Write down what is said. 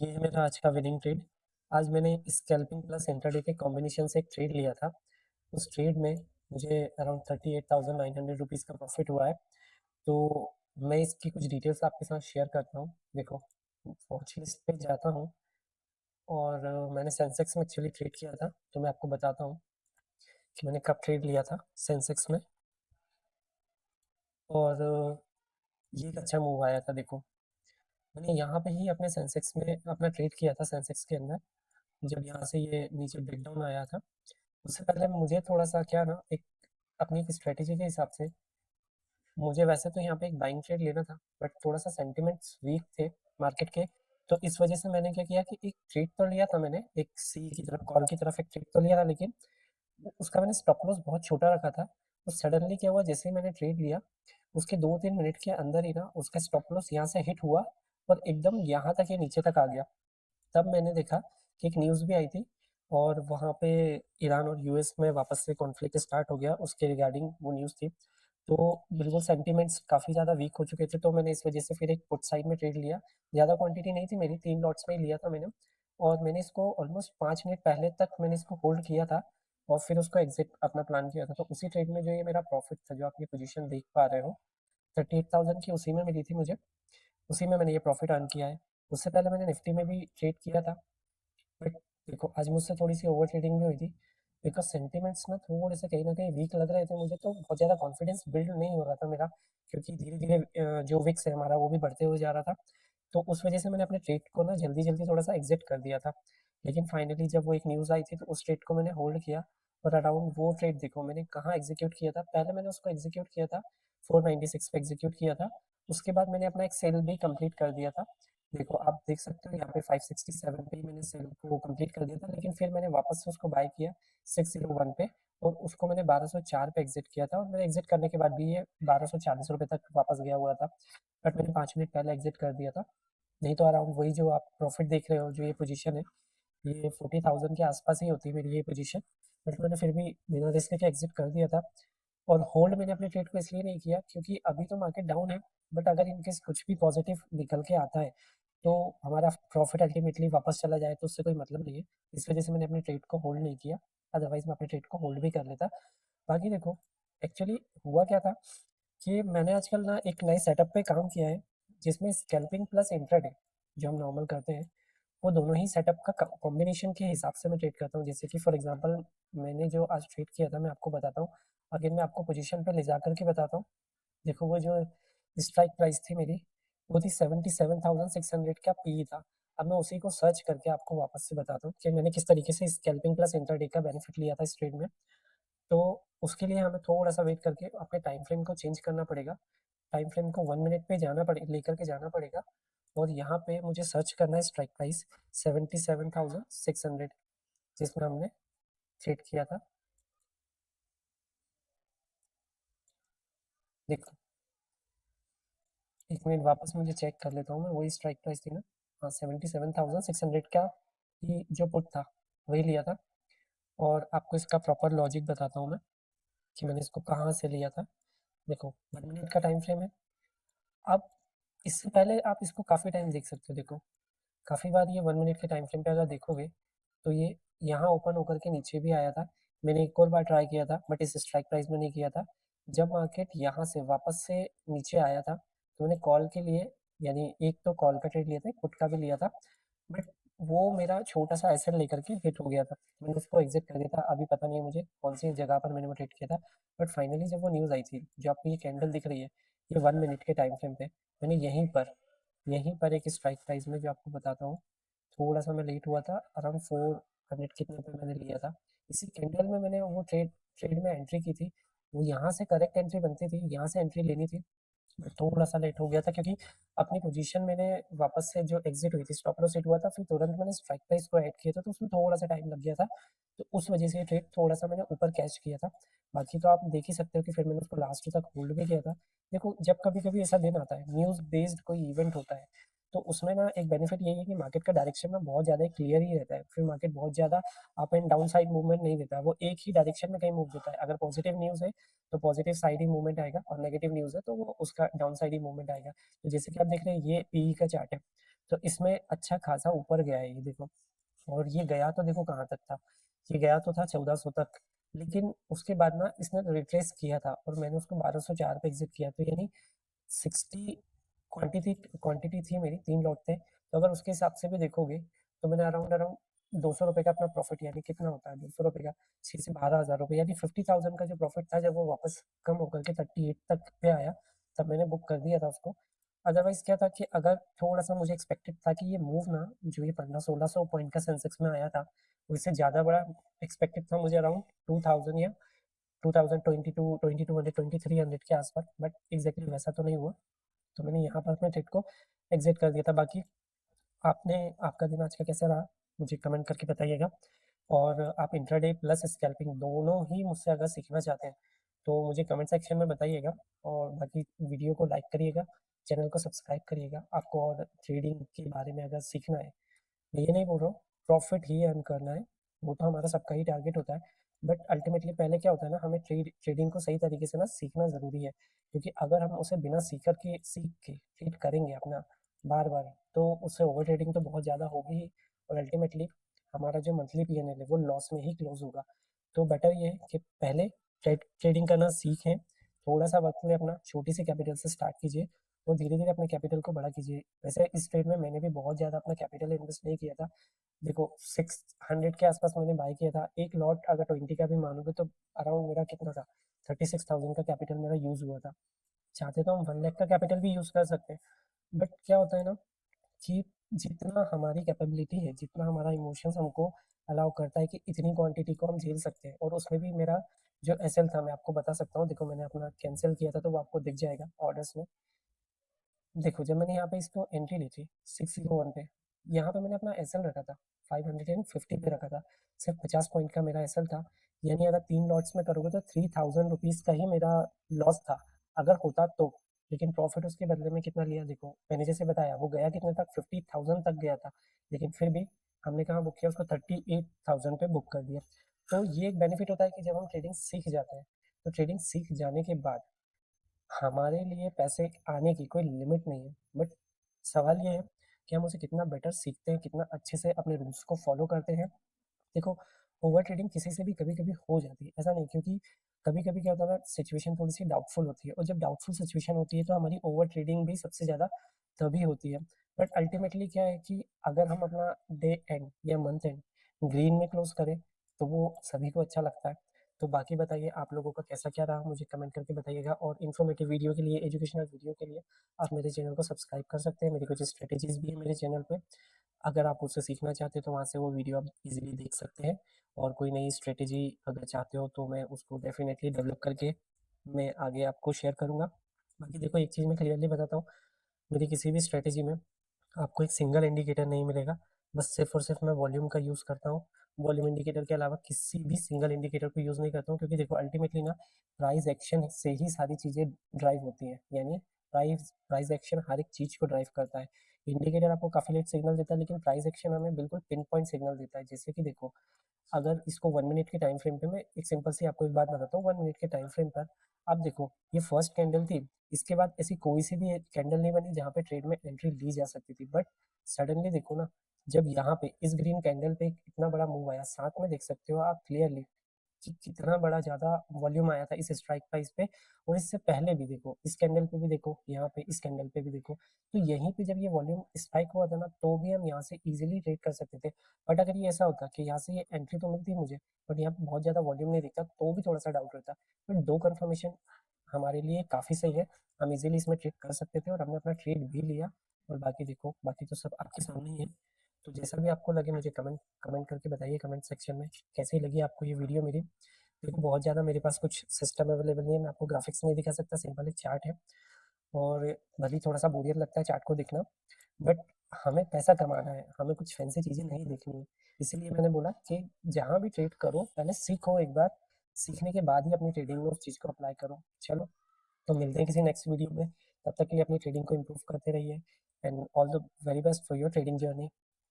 ये है मेरा आज का विनिंग ट्रेड। आज मैंने स्कैल्पिंग प्लस इंट्राडे के कॉम्बिनेशन से एक ट्रेड लिया था। उस ट्रेड में मुझे अराउंड 38,900 रुपीज़ का प्रॉफिट हुआ है। तो मैं इसकी कुछ डिटेल्स आपके साथ शेयर करता हूँ। देखो, वॉच लिस्ट पे जाता हूँ और मैंने सेंसेक्स में एक्चुअली ट्रेड किया था, तो मैं आपको बताता हूँ कि मैंने कब ट्रेड लिया था सेंसेक्स में। और ये एक अच्छा मूव आया था। देखो, मैंने यहाँ पे ही अपने सेंसेक्स में अपना ट्रेड किया था सेंसेक्स के अंदर। जब यहाँ से ये नीचे ब्रेकडाउन आया था, उससे पहले मुझे थोड़ा-सा क्या ना एक अपनी एक स्ट्रैटेजी के हिसाब से मुझे वैसे तो यहाँ पे एक बाइंग ट्रेड लेना था, बट थोड़ा-सा सेंटिमेंट्स वीक थे मार्केट के, तो इस वजह से मैंने क्या किया कि एक ट्रेड तो लिया था मैंने, एक सी की तरफ कॉल की तरफ एक ट्रेड तो लिया था, लेकिन उसका मैंने स्टॉप लॉस बहुत छोटा रखा था। तो सडनली क्या हुआ, जैसे ही मैंने ट्रेड लिया, उसके 2-3 मिनट के अंदर ही ना उसका स्टॉप लॉस यहाँ से हिट हुआ और एकदम यहाँ तक ये नीचे तक आ गया। तब मैंने देखा कि एक न्यूज़ भी आई थी और वहाँ पे ईरान और यूएस में वापस से कॉन्फ्लिक्ट स्टार्ट हो गया, उसके रिगार्डिंग वो न्यूज़ थी। तो बिल्कुल सेंटिमेंट्स काफ़ी ज़्यादा वीक हो चुके थे, तो मैंने इस वजह से फिर एक पुट साइड में ट्रेड लिया। ज़्यादा क्वांटिटी नहीं थी मेरी, 3 लॉट्स में ही लिया था मैंने और मैंने इसको ऑलमोस्ट 5 मिनट पहले तक मैंने इसको होल्ड किया था और फिर उसको एग्ज़िट अपना प्लान किया था। तो उसी ट्रेड में जो ये मेरा प्रॉफ़िट था, जो आप ये पोज़ीशन देख पा रहे हो, 38,000 की उसी में मिली थी मुझे, उसी में मैंने ये प्रॉफ़िट अर्न किया है। उससे पहले मैंने निफ्टी में भी ट्रेड किया था, बट देखो आज मुझसे थोड़ी-सी ओवर ट्रेडिंग भी हुई थी, बिकॉज़ सेंटिमेंट्स ना थोड़े से कहीं न कहीं वीक लग रहे थे मुझे, तो बहुत ज़्यादा कॉन्फिडेंस बिल्ड नहीं हो रहा था मेरा, क्योंकि धीरे-धीरे जो विक्स है हमारा वो भी बढ़ते हुए जा रहा था। तो उस वजह से मैंने अपने ट्रेड को ना जल्दी-जल्दी थोड़ा-सा एग्ज़िट कर दिया था। लेकिन फाइनली जब वो एक न्यूज़ आई थी तो उस ट्रेड को मैंने होल्ड किया और अराउंड वो ट्रेड देखो मैंने कहाँ एग्ज़ीक्यूट किया था, पहले मैंने उसको एग्ज़ीक्यूट किया था 496 पे एग्ज़ीक्यूट किया था। उसके बाद मैंने अपना एक सेल भी कंप्लीट कर दिया था। देखो आप देख सकते हो यहाँ पे 567 पे ही मैंने सेल को कंप्लीट कर दिया था, लेकिन फिर मैंने वापस से उसको बाय किया 601 पे और उसको मैंने 1204 पे एग्ज़िट किया था और मैंने एग्ज़िट करने के बाद भी ये 1240 रुपए तक वापस गया हुआ था। बट मैंने 5 मिनट पहले एग्ज़िट कर दिया था। नहीं तो अराउंड वही जो आप प्रॉफ़िट देख रहे हो, जो ये पोज़ीशन है, ये 40,000 के आस-पास ही होती है मेरी ये पोज़ीशन। बट मैंने फिर भी बिना रिस्क के एग्ज़िट कर दिया था और होल्ड मैंने अपने ट्रेड को इसलिए नहीं किया क्योंकि अभी तो मार्केट डाउन है, बट अगर इन केस कुछ भी पॉज़िटिव निकल के आता है, तो हमारा प्रॉफ़िट अल्टीमेटली वापस चला जाए तो उससे कोई मतलब नहीं है। इस वज़ह से मैंने अपने ट्रेड को होल्ड नहीं किया, अदरवाइज़ मैं अपने ट्रेड को होल्ड भी कर लेता। बाकी देखो, एक्चुअली हुआ क्या था कि मैंने आजकल ना एक नए सेटअप पे काम किया है, जिसमें स्कैल्पिंग प्लस इंट्राडे जो हम नॉर्मल करते हैं, वो दोनों ही सेटअप का कॉम्बिनेशन के हिसाब से मैं ट्रेड करता हूँ। जैसे कि फॉर एग्ज़ाम्पल मैंने जो आज ट्रेड किया था मैं आपको बताता हूँ। अगेन मैं आपको पोज़ीशन पे ले जाकर के बताता हूँ। देखो वो जो स्ट्राइक प्राइस थी मेरी, वो थी 77,600 का पीई था। अब मैं उसी को सर्च करके आपको वापस से बताता हूँ कि मैंने किस तरीके से स्कैल्पिंग प्लस इंट्राडे का बेनिफिट लिया था इस ट्रेड में। तो उसके लिए हमें थोड़ा-सा वेट करके अपने टाइम फ्रेम को चेंज करना पड़ेगा। टाइम फ्रेम को 1 मिनट पे जाना पड़े लेकर के जाना पड़ेगा और यहाँ पे मुझे सर्च करना है स्ट्राइक प्राइस 77,600 जिसमें हमने ट्रेड किया था। देखो, 1 मिनट वापस मुझे चेक कर लेता हूँ मैं, वही स्ट्राइक प्राइस थी ना? हाँ, 77,600 का ही जो पुट था, वही लिया था और आपको इसका प्रॉपर लॉजिक बताता हूँ मैं कि मैंने इसको कहाँ से लिया था। देखो, 1 मिनट का टाइम फ्रेम है। अब इससे पहले आप इसको काफ़ी टाइम देख सकते हो। देखो, काफ़ी बार ये 1 मिनट के टाइम फ्रेम पे अगर देखोगे, तो ये यहाँ ओपन होकर के नीचे भी आया था। मैंने एक और बार ट्राई किया था, बट इस स्ट्राइक प्राइस में नहीं किया था। जब मार्केट यहाँ से वापस से नीचे आया था, तो मैंने कॉल के लिए यानी एक तो कॉल का ट्रेड लिया था, एक पुट का भी लिया था, बट वो मेरा छोटा-सा एसएल लेकर के हिट हो गया था। मैंने उसको एग्ज़िट कर दिया था। अभी पता नहीं मुझे कौन-सी जगह पर मैंने वो ट्रेड किया था, बट फाइनली जब वो न्यूज़ आई थी, जो आपको ये कैंडल दिख रही है, ये 1 मिनट के टाइम फ्रेम पे, मैंने यहीं पर एक स्ट्राइक प्राइस में जो आपको बताता हूँ, थोड़ा-सा मैं लेट हुआ था, अराउंड 400 कितने पे मैंने लिया था। इसी कैंडल में मैंने वो ट्रेड ट्रेड में एंट्री की थी। वो यहाँ से करेक्ट एंट्री बनती थी, यहाँ से एंट्री लेनी थी। थोड़ा-सा लेट हो गया था क्योंकि अपनी पोज़ीशन मैंने वापस से जो एग्ज़िट हुई थी, स्टॉप लॉस हिट हुआ था, फिर तुरंत मैंने स्ट्राइक प्राइस को ऐड किया था, तो उसमें थोड़ा-सा टाइम लग गया था। तो उस वजह से ये ट्रेड थोड़ा-सा मैंने ऊपर कैच किया था। बाकी तो आप देख ही सकते हो कि फिर मैंने उसको लास्ट तक होल्ड भी किया था। देखो, जब कभी-कभी ऐसा दिन आता है, न्यूज़ बेस्ड कोई इवेंट होता है, तो उसमें ना एक बेनिफिट यही है कि मार्केट का डायरेक्शन ना बहुत ज़्यादा क्लियर ही रहता है। फिर मार्केट बहुत ज़्यादा up and down side movement नहीं देता है, वो एक ही डायरेक्शन में कहीं मूव देता है। अगर पॉज़िटिव न्यूज़ है तो पॉजिटिव साइड ही मूवमेंट आएगा और नेगेटिव न्यूज़ है तो वो उसका डाउन साइड ही मूवमेंट आएगा। तो जैसे कि आप देख रहे हैं ये पीई का चार्ट है। तो इसमें अच्छा खासा ऊपर गया है ये देखो। और ये गया तो देखो कहाँ तक था, ये गया तो था 1400 तक, लेकिन उसके बाद ना इसने रिट्रेस किया था और मैंने उसको 1204 पे एग्जिट किया, तो यानी 60 क्वांटिटी क्वांटिटी थी मेरी, 3 लॉट थे, तो अगर उसके हिसाब से भी देखोगे तो मैंने अराउंड अराउंड 200 रुपये का अपना प्रॉफिट, यानी कितना होता है 200 रुपये का, 6 से 12,000 रुपये, यानी 50,000 का जो प्रॉफिट था, जब वो वापस कम होकर के 38 तक पे आया तब मैंने बुक कर दिया था उसको। अदरवाइज क्या था कि अगर थोड़ा सा मुझे एक्सपेक्टेड था कि ये मूव ना, जो ये 1500-1600 पॉइंट का सेंसेक्स में आया था, उससे ज़्यादा बड़ा एक्सपेक्टेड था मुझे, अराउंड 2000 या 2022 2200 2300 के आसपास, बट एग्जैक्टली वैसा तो नहीं हुआ। तो मैंने यहाँ पर अपने ट्रेड को एग्जिट कर दिया था। बाकी आपने आपका दिन आज का कैसा रहा मुझे कमेंट करके बताइएगा। और आप इंट्राडे प्लस स्कैल्पिंग दोनों ही मुझसे अगर सीखना चाहते हैं तो मुझे कमेंट सेक्शन में बताइएगा। और बाकी वीडियो को लाइक करिएगा, चैनल को सब्सक्राइब करिएगा। आपको और ट्रेडिंग के बारे में अगर सीखना है, मैं ये नहीं बोल रहा हूँ प्रॉफिट ही अर्न करना है, वो तो हमारा सबका ही टारगेट होता है, बट अल्टीमेटली पहले क्या होता है ना, हमें ट्रेडिंग को सही तरीके से ना सीखना ज़रूरी है। क्योंकि अगर हम उसे बिना सीख के ट्रेड करेंगे अपना बार बार, तो उससे ओवर ट्रेडिंग तो बहुत ज़्यादा होगी ही, और अल्टीमेटली हमारा जो मंथली पीएनएल है वो लॉस में ही क्लोज होगा। तो बेटर ये है कि पहले ट्रेडिंग करना सीखें, थोड़ा सा वक्त में अपना छोटी सी कैपिटल से स्टार्ट कीजिए और धीरे धीरे अपने कैपिटल को बड़ा कीजिए। वैसे इस ट्रेड में मैंने भी बहुत ज़्यादा अपना कैपिटल इन्वेस्ट नहीं किया था, देखो 600 के आसपास मैंने बाय किया था, एक लॉट अगर 20 का भी मानोगे तो अराउंड मेरा कितना था, 36,000 का कैपिटल मेरा यूज़ हुआ था। चाहते तो हम 1 लाख का कैपिटल भी यूज़ कर सकते हैं, बट क्या होता है ना कि जितना हमारी कैपेबिलिटी है, जितना हमारा इमोशंस हमको अलाउ करता है कि इतनी क्वांटिटी को हम झेल सकते हैं। और उसमें भी मेरा जो एसएल था मैं आपको बता सकता हूँ, देखो मैंने अपना कैंसिल किया था तो वो आपको दिख जाएगा ऑर्डर्स में। देखो जब मैंने यहाँ पे इसको एंट्री ली थी 601 पे, यहाँ पे मैंने अपना एसएल रखा था 550 पे रखा था, सिर्फ 50 पॉइंट का मेरा एसएल था, यानी अगर 3 लॉट्स में करोगे तो 3000 रुपीज़ का ही मेरा लॉस था अगर होता तो। लेकिन प्रॉफिट उसके बदले में कितना लिया, देखो मैंने जैसे बताया वो गया कितने तक, 50,000 तक गया था, लेकिन फिर भी हमने कहाँ बुक किया उसको, 38,000 पे बुक कर दिया। तो ये एक बेनिफिट होता है कि जब हम ट्रेडिंग सीख जाते हैं, तो ट्रेडिंग सीख जाने के बाद हमारे लिए पैसे आने की कोई लिमिट नहीं है, बट सवाल ये है कि हम उसे कितना बेटर सीखते हैं, कितना अच्छे से अपने रूल्स को फॉलो करते हैं। देखो ओवर ट्रेडिंग किसी से भी कभी कभी हो जाती है, ऐसा नहीं, क्योंकि कभी कभी क्या होता है ना, सिचुएशन थोड़ी सी डाउटफुल होती है, और जब डाउटफुल सिचुएशन होती है तो हमारी ओवर ट्रेडिंग भी सबसे ज़्यादा तभी होती है। बट अल्टीमेटली क्या है कि अगर हम अपना डे एंड या मंथ एंड ग्रीन में क्लोज करें तो वो सभी को अच्छा लगता है। तो बाकी बताइए आप लोगों का कैसा क्या रहा, मुझे कमेंट करके बताइएगा। और इन्फॉर्मेटिव वीडियो के लिए, एजुकेशनल वीडियो के लिए आप मेरे चैनल को सब्सक्राइब कर सकते हैं। मेरी कुछ स्ट्रेटेजीज भी है मेरे चैनल पे, अगर आप उससे सीखना चाहते हो तो वहाँ से वो वीडियो आप इजीली देख सकते हैं। और कोई नई स्ट्रेटेजी अगर चाहते हो तो मैं उसको डेफिनेटली डेवलप करके मैं आगे आपको शेयर करूँगा। बाकी देखो एक चीज़ मैं क्लियरली बताता हूँ, मेरी किसी भी स्ट्रेटेजी में आपको एक सिंगल इंडिकेटर नहीं मिलेगा, बस सिर्फ और सिर्फ मैं वॉल्यूम का यूज़ करता हूँ। वॉल्यूम इंडिकेटर के अलावा किसी भी सिंगल इंडिकेटर को यूज़ नहीं करता हूँ, क्योंकि देखो अल्टीमेटली ना प्राइस एक्शन से ही सारी चीज़ें ड्राइव होती हैं, यानी प्राइस प्राइस एक्शन हर एक चीज़ को ड्राइव करता है। इंडिकेटर आपको काफ़ी लेट सिग्नल देता है, लेकिन प्राइस एक्शन हमें बिल्कुल पिन पॉइंट सिग्नल देता है। जैसे कि देखो अगर इसको 1 मिनट के टाइम फ्रेम पे मैं एक सिंपल सी आपको एक बात बताता हूँ, 1 मिनट के टाइम फ्रेम पर आप देखो ये फर्स्ट कैंडल थी, इसके बाद ऐसी कोई सी भी कैंडल नहीं बनी जहाँ पे ट्रेड में एंट्री ली जा सकती थी, बट सडनली देखो ना, जब यहाँ पे इस ग्रीन कैंडल पे इतना बड़ा मूव आया, साथ में देख सकते हो आप क्लियरली कि कितना बड़ा ज़्यादा वॉल्यूम आया था इस स्ट्राइक प्राइस पे। और इससे पहले भी देखो इस कैंडल पे भी देखो, यहाँ पे इस कैंडल पे भी देखो, तो यहीं पे जब ये वॉल्यूम स्पाइक हुआ था ना, तो भी हम यहाँ से इजीली ट्रेड कर सकते थे। बट अगर ये ऐसा होता कि यहाँ से ये एंट्री तो मिलती मुझे, बट यहाँ पे बहुत ज़्यादा वॉल्यूम नहीं दिखता, तो भी थोड़ा सा डाउट रहता। बट दो कंफर्मेशन हमारे लिए काफ़ी सही है, हम इजीली इसमें ट्रेड कर सकते थे और हमने अपना ट्रेड भी लिया। और बाकी देखो बाकी तो सब आपके सामने ही है। तो जैसा भी आपको लगे मुझे कमेंट कमेंट करके बताइए कमेंट सेक्शन में, कैसी लगी आपको ये वीडियो मेरी। देखो बहुत ज़्यादा मेरे पास कुछ सिस्टम अवेलेबल नहीं है, मैं आपको ग्राफिक्स नहीं दिखा सकता, सिंपल एक चार्ट है। और भले ही थोड़ा सा बोरियत लगता है चार्ट को देखना, बट हमें पैसा कमाना है, हमें कुछ फैंसी चीज़ें नहीं देखनी है। इसीलिए मैंने बोला कि जहाँ भी ट्रेड करो पहले सीखो एक बार, सीखने के बाद ही अपनी ट्रेडिंग में उस चीज़ को अप्लाई करो। चलो तो मिलते हैं किसी नेक्स्ट वीडियो में, तब तक के लिए अपनी ट्रेडिंग को इम्प्रूव करते रहिए। And all the very best for your trading journey.